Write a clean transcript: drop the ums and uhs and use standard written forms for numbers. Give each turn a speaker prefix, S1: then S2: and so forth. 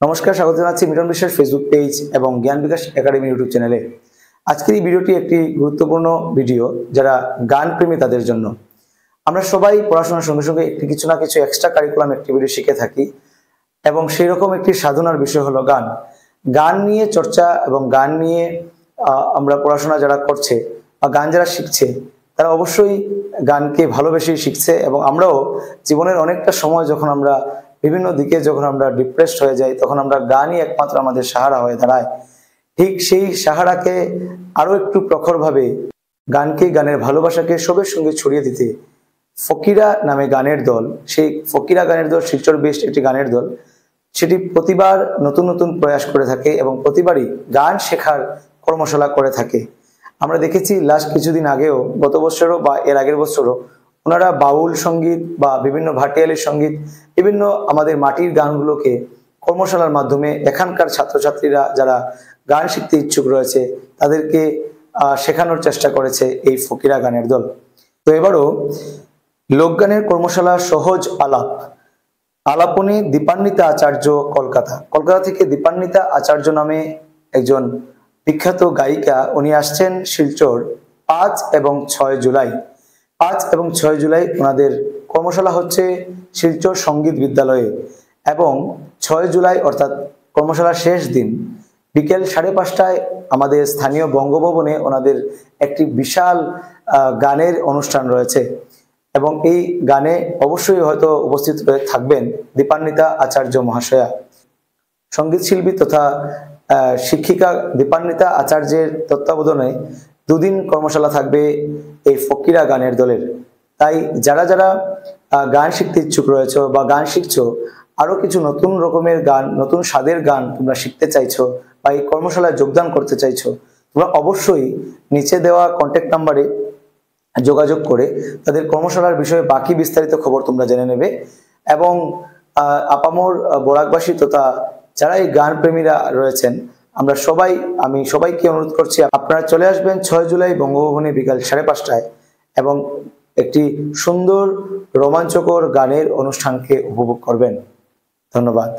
S1: নমস্কার, স্বাগত জানাচ্ছি মিলন বিশ্বাস ফেসবুক পেজ এবং জ্ঞান বিকাশ একাডেমি ইউটিউব চ্যানেলে। আজকের এই ভিডিওটি একটি গুরুত্বপূর্ণ ভিডিও যারা গান প্রেমী তাদের জন্য। আমরা সবাই পড়াশোনার সঙ্গে সঙ্গে কিছু না কিছু এক্সট্রা কারিকুলাম অ্যাক্টিভিটি শিখে থাকি এবং সেই রকম একটি সাধনার বিষয় হলো গান। গান নিয়ে চর্চা এবং গান নিয়ে আমরা পড়াশোনা যারা করছে বা গান যারা শিখছে তারা অবশ্যই গানকে ভালোবেসেই শিখছে এবং আমরাও জীবনের অনেকটা সময় যখন আমরা বিভিন্ন দিকে যখন আমরা ডিপ্রেসড হয়ে যাই তখন আমরা গানই একমাত্র আমাদের সাহারা হয়ে দাঁড়ায়। ঠিক সেই সাহারাকে আরো একটু প্রখরভাবে গানকে, গানের ভালোবাসাকে সবের সঙ্গে ছড়িয়ে দিতে ফকিরা নামে গানের দল, সেই ফকিরা গানের দল শিলচর বেসড একটি গানের দল, সেটি প্রতিবার নতুন নতুন প্রয়াস করে থাকে এবং প্রতিবারই গান শেখার কর্মশালা করে থাকে। আমরা দেখেছি লাস্ট কিছুদিন আগেও, গত বছরও বা এর আগের বছরও ওনারা বাউল সঙ্গীত বা বিভিন্ন ভাটিয়ালি সঙ্গীত, বিভিন্ন আমাদের মাটির গানগুলোকে কর্মশালার মাধ্যমে এখানকার ছাত্রছাত্রীরা যারা গান শিখতে ইচ্ছুক রয়েছে তাদেরকে শেখানোর চেষ্টা করেছে এই ফকিরা গানের দল। তো এবারও লোকগানের কর্মশালা সহজ আলাপনে দীপান্বিতা আচার্য কলকাতা থেকে দীপান্বিতা আচার্য নামে একজন বিখ্যাত গায়িকা, উনি আসছেন শিলচর 5 এবং 6 জুলাই। 5 এবং 6 জুলাই ওনাদের কর্মশালা হচ্ছে শিলচর সঙ্গীত বিদ্যালয়ে এবং 6 জুলাই অর্থাৎ কর্মশালার শেষ দিন বিকেল 5:30টায় আমাদের স্থানীয় বঙ্গভবনে ওনাদের একটি বিশাল গানের অনুষ্ঠান রয়েছে এবং এই গানে অবশ্যই হয়তো উপস্থিত থাকবেন দীপান্বিতা আচার্য মহাশয়া। সঙ্গীত শিল্পী তথা শিক্ষিকা দীপান্বিতা আচার্যের তত্ত্বাবধানে 2 দিন কর্মশালা থাকবে এই ফকিরা গানের দলের। তাই যারা যারা গান শিখতে ইচ্ছুক রয়েছে বা গান শিখছো, আরো কিছু নতুন রকমের গান, নতুন স্বাদের গান তোমরা শিখতে চাইছো বা এই কর্মশালায় যোগদান করতে চাইছো, তোমরা অবশ্যই নিচে দেওয়া কন্ট্যাক্ট নাম্বারে যোগাযোগ করে তাদের কর্মশালার বিষয়ে বাকি বিস্তারিত খবর তোমরা জেনে নেবে। এবং আপামর বরাকবাসী তথা যারা এই গান প্রেমীরা রয়েছেন, আমি সবাইকে অনুরোধ করছি আপনারা চলে আসবেন 6 জুলাই বঙ্গভবনে বিকাল 5:30টায় এবং একটি সুন্দর রোমাঞ্চকর গানের অনুষ্ঠানকে উপভোগ করবেন। ধন্যবাদ।